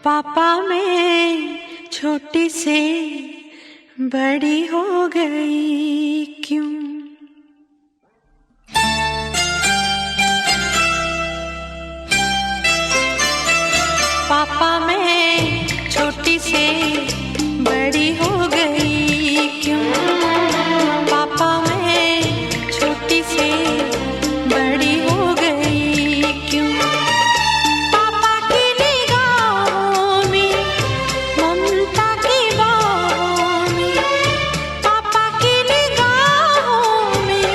पापा मैं छोटी से बड़ी हो गई क्यों? पापा मैं छोटी से बड़ी हो गई क्यों? पापा मैं छोटी से बड़ी हो गई क्यों? पापा की निगाहों में ममता की बाहों में, पापा की निगाहों में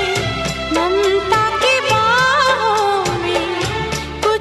ममता की बाहों में कुछ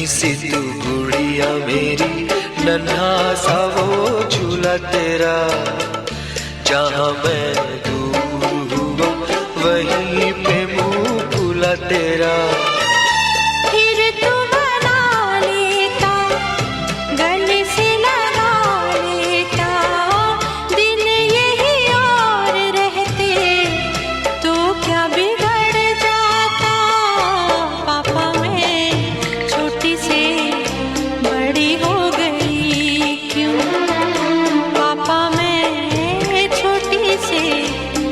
नन्ही सी तू गुड़िया मेरी, नन्हा सा वो झूला तेरा। जहाँ मैं दूर हुआ वहीं पे मुँह खुला तेरा। फिर तू बना लेता, गले से लगा लेता, दिन यही और रहते तो क्या बिगड़ जाता। पापा मैं छोटी से बड़ी हो गई क्यों? पापा मैं छोटी से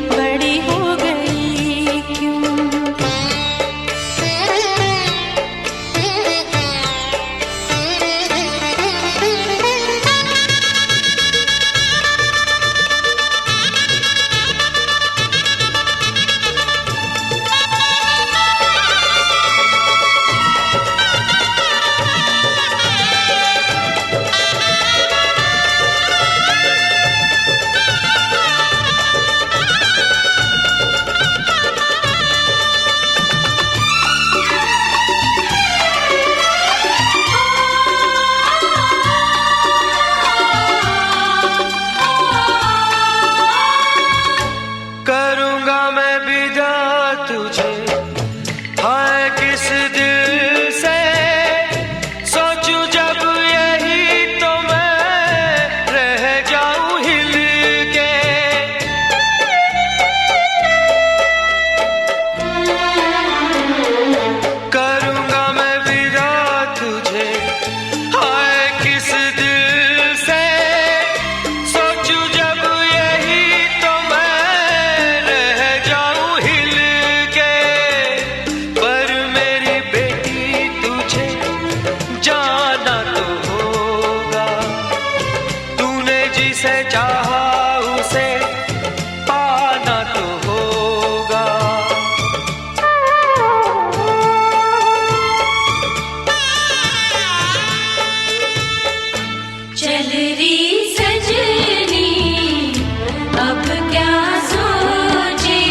बड़ी हो गई क्यों? करूँगा मैं विदा तुझे, हाय किस दिल से सोचूं जब यही तो मैं रह जाऊं हिल के। करूँगा मैं विदा तुझे, हाय किस दिल से सोचूं जब यही तो मैं रह जाऊं हिल के। पर मेरी बेटी तुझे जाना तो होगा, तूने जिसे चाहा उसे पाना तो होगा। चल री सजनी अब क्या सोचे,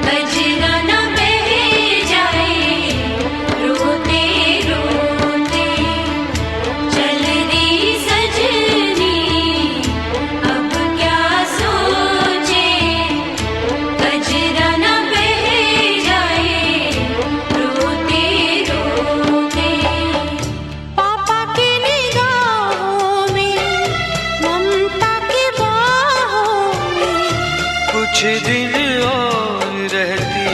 कजरा न बह जाए रोते रोते। चल री सजनी अब क्या सोचे, कजरा न बह जाए रोते रोते। पापा की निगाहों में, ममता की बाहों में, कुछ दिन और रहती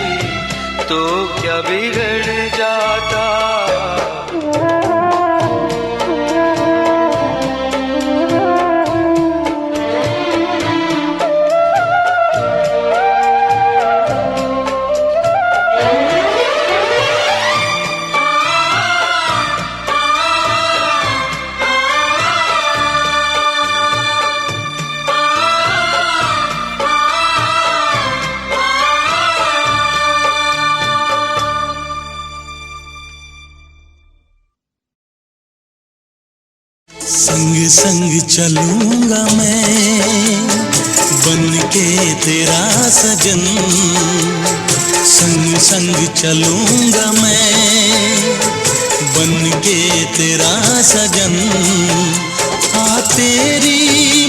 तो क्या बिगड़ जाता। संग संग चलूंगा मैं बन के तेरा सजन। संग संग चलूंगा मैं बन के तेरा सजन। आ तेरी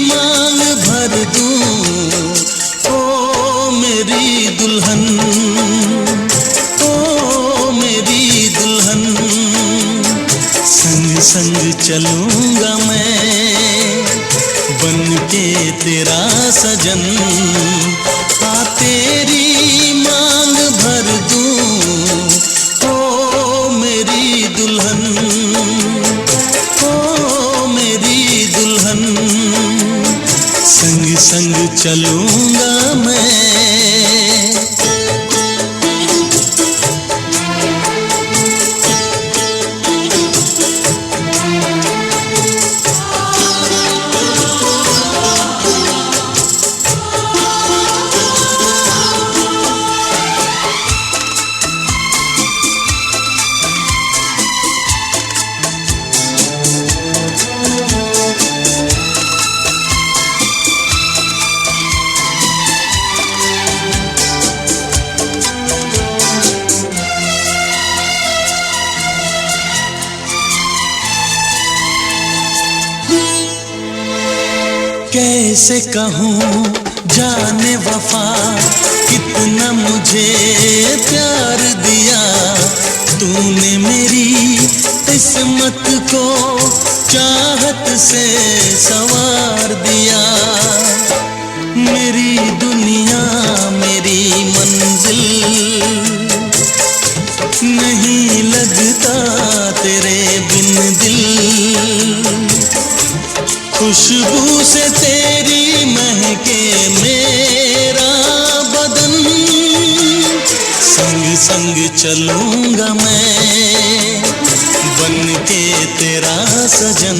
मांग भर दूं ओ मेरी दुल्हन, ओ मेरी दुल्हन। संग संग चलूंगा मैं बन के तेरा सजन। आ तेरी मांग भर दूं ओ मेरी दुल्हन, ओ मेरी दुल्हन। संग संग चलूंगा मैं। कैसे कहूँ जाने वफा कितना मुझे प्यार दिया तूने मेरी किस्मत को चाहत से संवार दिया। मेरी दुनिया मेरी मंजिल नहीं लगता तेरे बिन दिल। खुशबू से तेरी महके मेरा बदन संग संग चलूंगा मैं बन के तेरा सजन।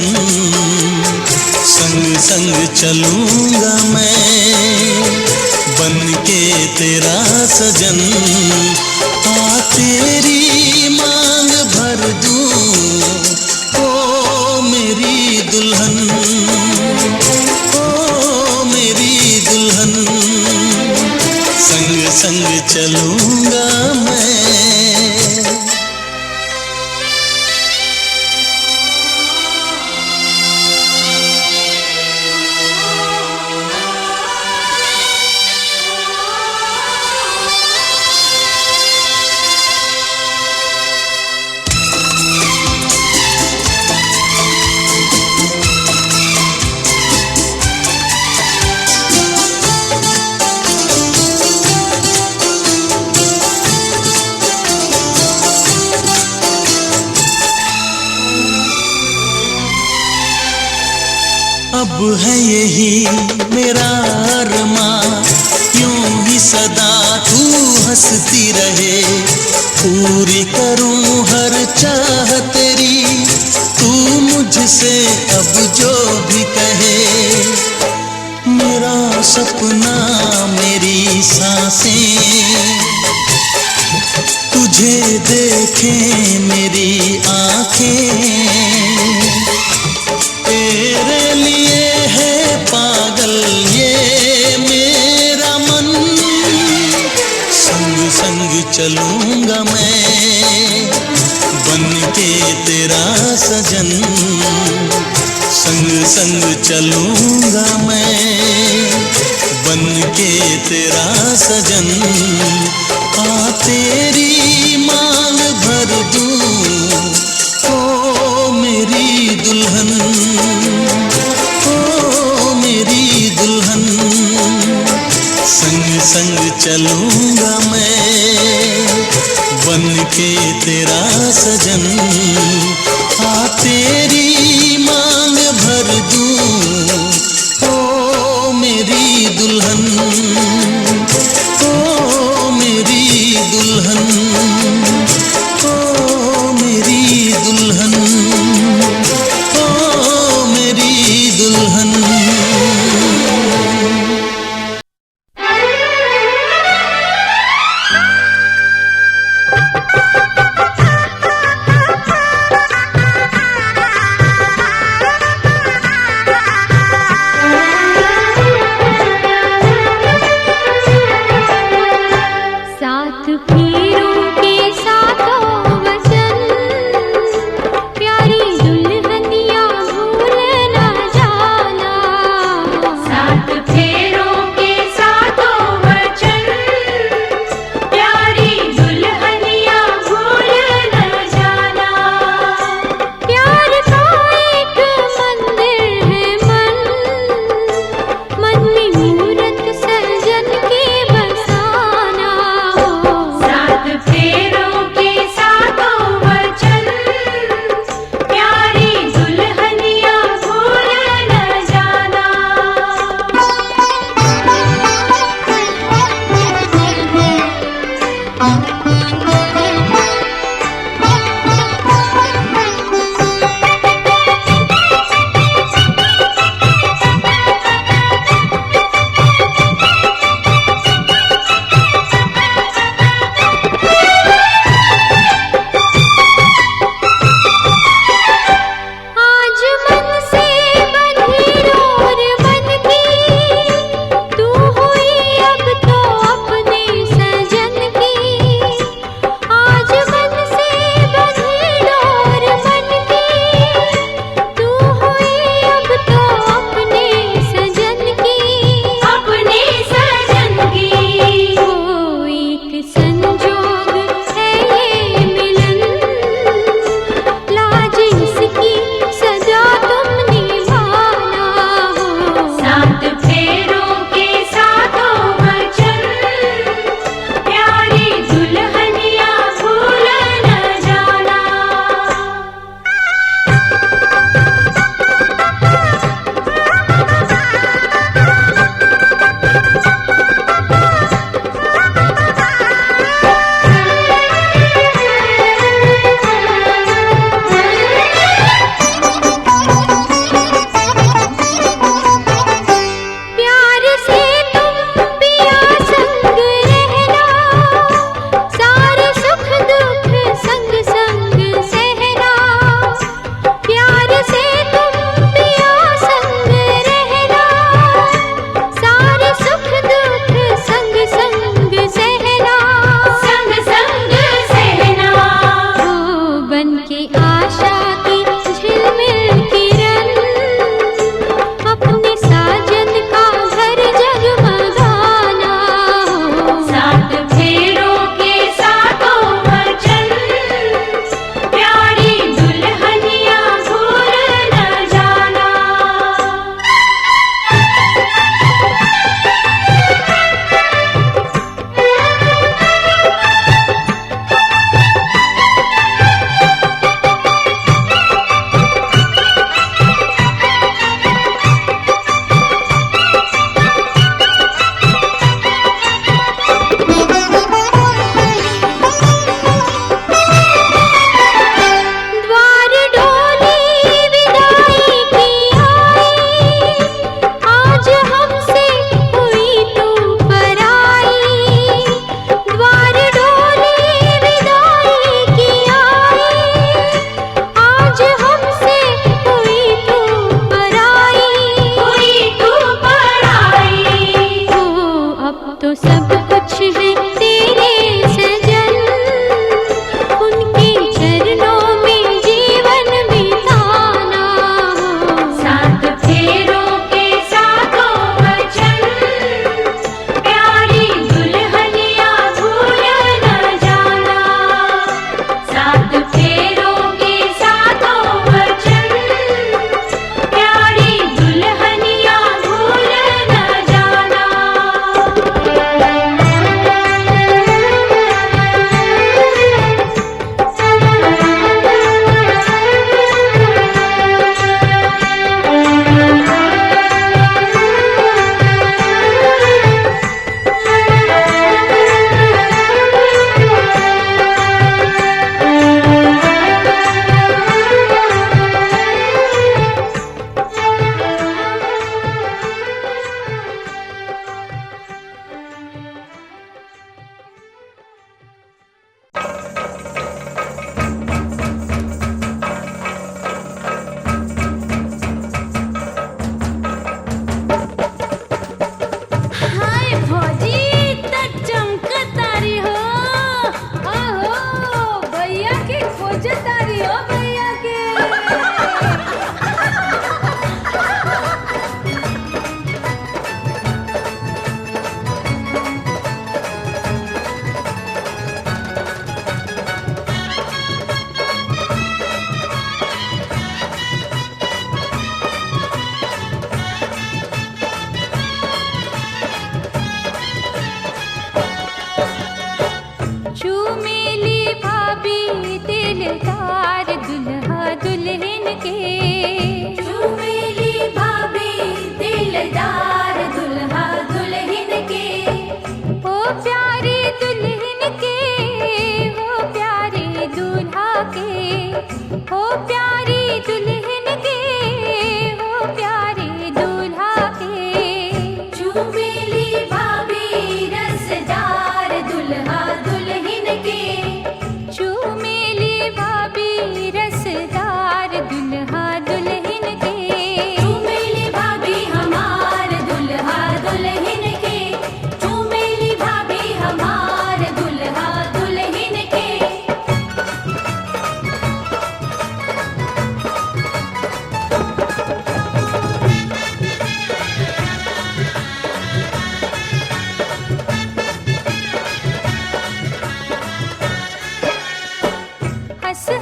संग संग चलूंगा मैं बन के तेरा सजन। आ तेरी मांग भर दूं ओ मेरी दुल्हन, ओ मेरी दुल्हन। संग संग चलूंगा मैं। अब है यही मेरा अरमां यूं ही सदा तू हंसती रहे। पूरी करूं हर चाह तेरी तू मुझसे अब जो भी कहे। मेरा सपना मेरी सांसें तुझे देखें मेरी आंखें। तेरे लिए है पागल ये मेरा मन। संग संग चलूंगा मैं बन के तेरा सजन। संग संग चलूंगा मैं बन के तेरा सजन। आ तेरी मांग भर दूं ओ मेरी दुल्हन, ओ मेरी दुल्हन। संग संग चलूंगा मैं बन के तेरा सजन। आ तेरी मांग भर दूं ओ मेरी दुल्हन, ओ मेरी दुल्हन, ओ मेरी दुल्हन, ओ मेरी दुल्हन।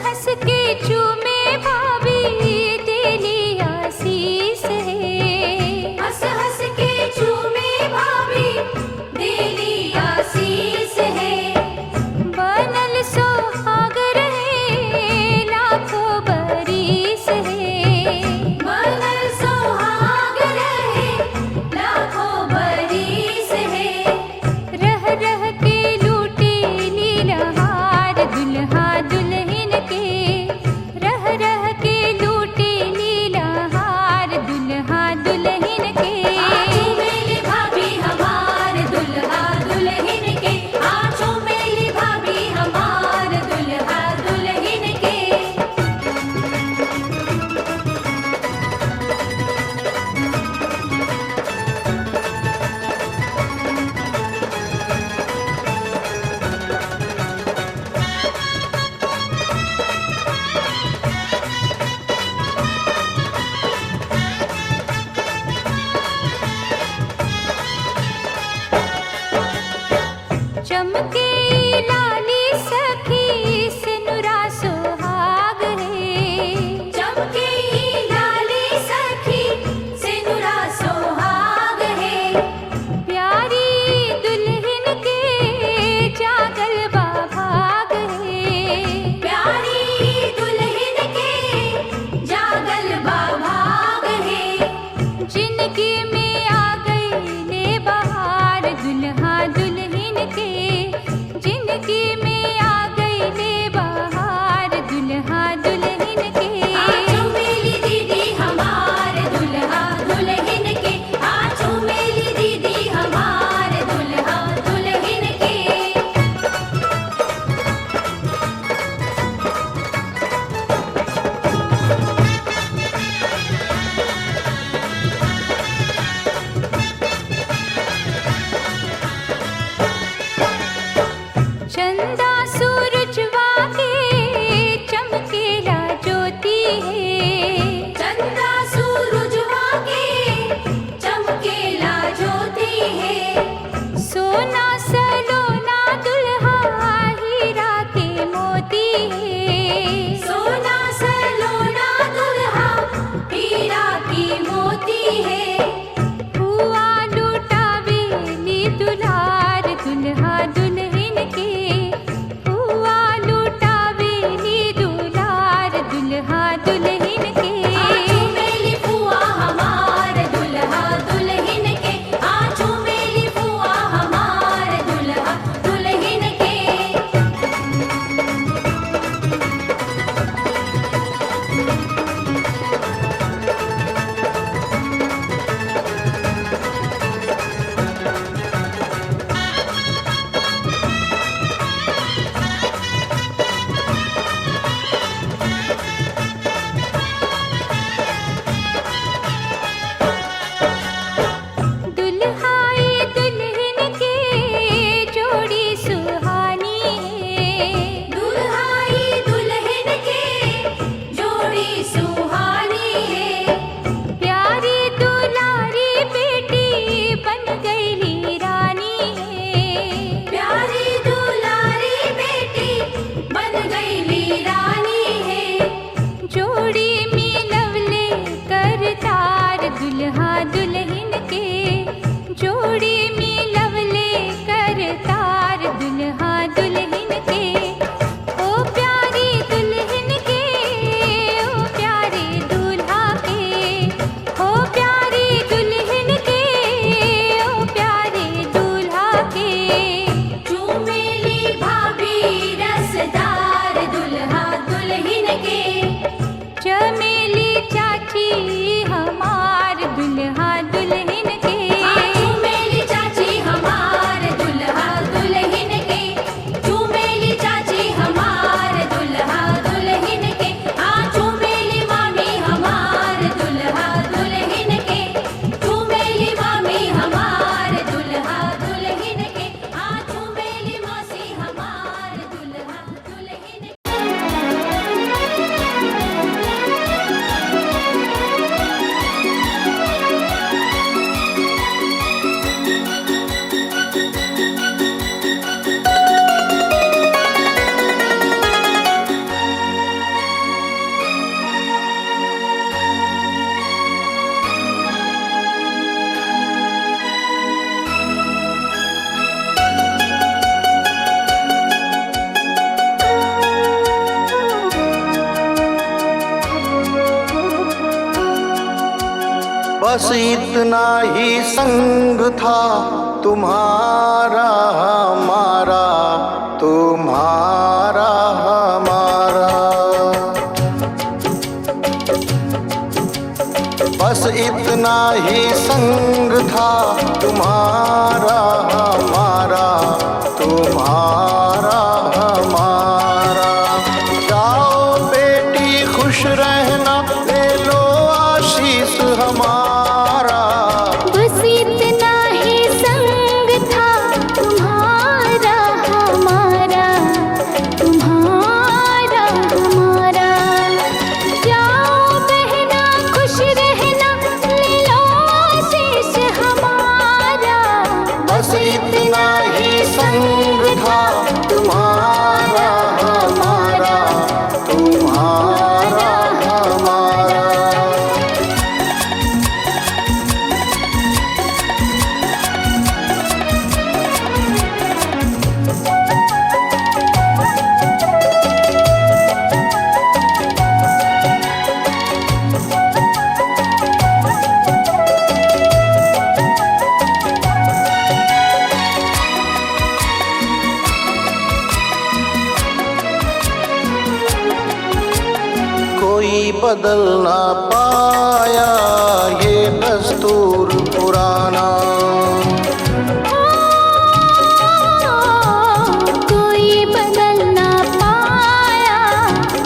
हंस के चूमे भाभी तेरी आशीष है। हंस हंस के चूमे भाभी तेरी आशीष है। बनल सुहाग रहे लाखों बरिस है। बनल सुहाग रहे लाखों बरिस है। रह रह के लूटे लीलहार दुल्हा दुल्हन के। रह रह के लूटे बस इतना ही संग था तुम्हारा हमारा, तुम्हारा हमारा। बस इतना ही संग था तुम्हारा हमारा, तुम्हारा हमारा। जाओ बेटी खुश रहना, ले लो आशीष हमारा। बस इतना ही संग था तुम्हारा हमारा, तुम्हारा हमारा। जाओ बहना खुश रहना, ले लो आशीष हमारा। बस इतना ही संग था तुम्हारा हमारा, तुम्हारा हमारा। कोई बदल ना पाया ये दस्तूर पुराना। कोई बदल ना पाया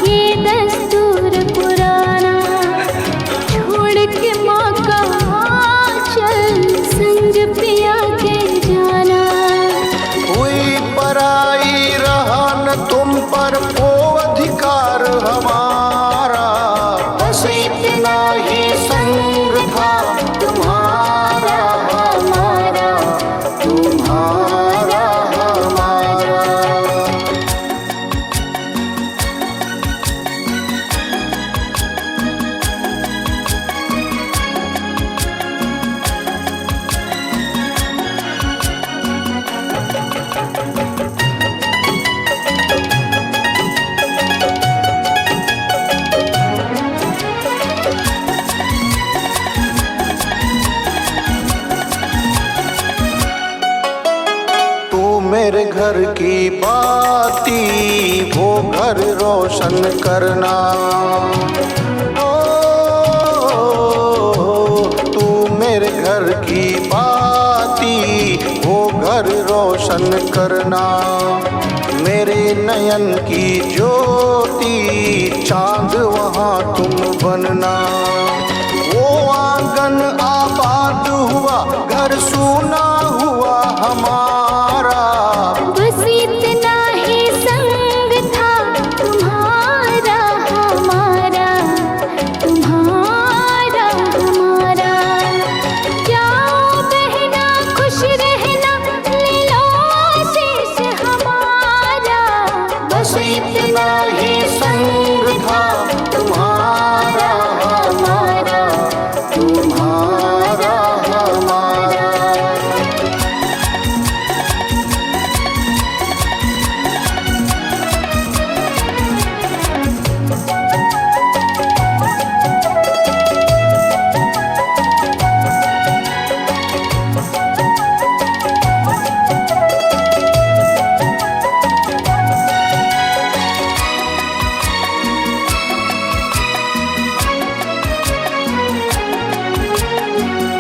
ये दस्तूर पुराना। छोड़ के माँ का आंचल संग पिया के जाना। हुई पराई रहा न तुम पर वो अधिकार हमारा। बस इतना ही संग था तुम्हारा हमारा, तुम्हारा हमारा। मेरे घर की बाती वो घर रोशन करना। ओ, तू मेरे घर की बाती वो घर रोशन करना। मेरे नयन की ज्योति चांद वहाँ तुम बनना। वो आंगन आबाद हुआ, घर सूना हुआ हमारा। बस इतना ही संग था तुम्हारा हमारा, तुम्हारा हमारा। जाओ बहना खुश रहना, ले लो आशीष हमारा। बस इतना ही संग था तुम्हारा हमारा, तुम्हारा हमारा।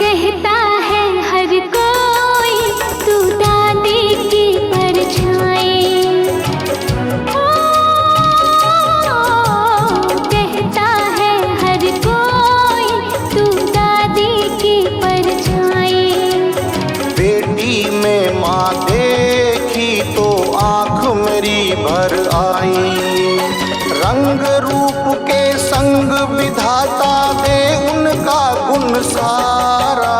कहता है हर कोई तू दादी की परछाई। ओ, कहता है हर कोई तू दादी की परछाई। बेटी में माँ देखी तो आँख मेरी भर आई। रंग रूप के संग विधाता दे उनका गुण सारा।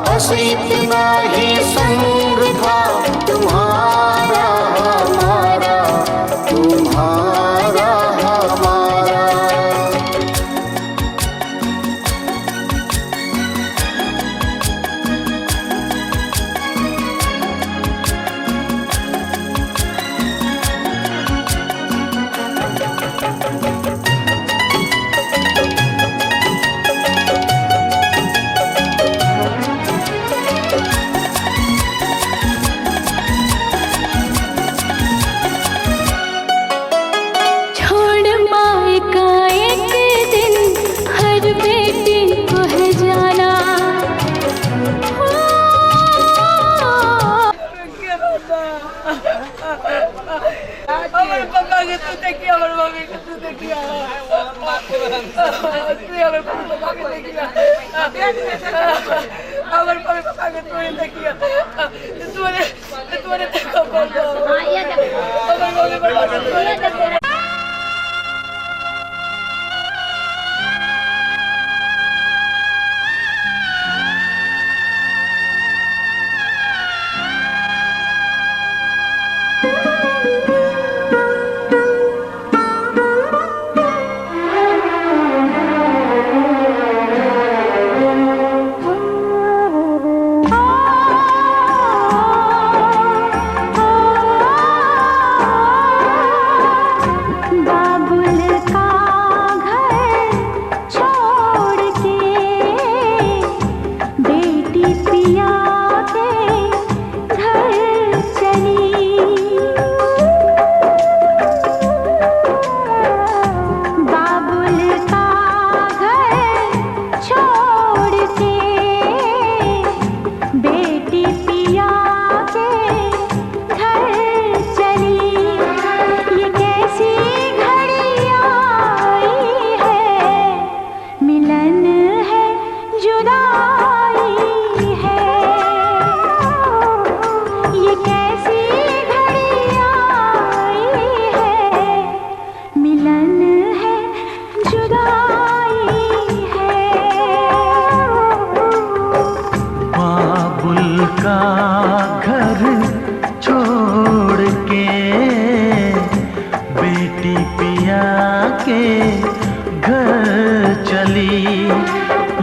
बस इतना ही संग था तुम्हारा हमारा, तुम्हारा हमारा। अगर पापा पापा के तोड़े देखिए तोड़े देखो बोलो हां ये देखो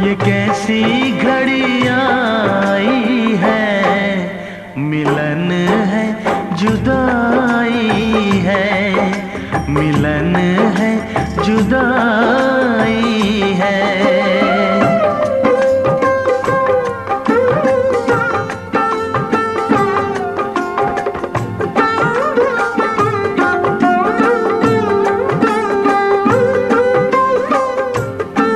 ये कैसी घड़ी आई है, मिलन है जुदाई है, मिलन है जुदाई है।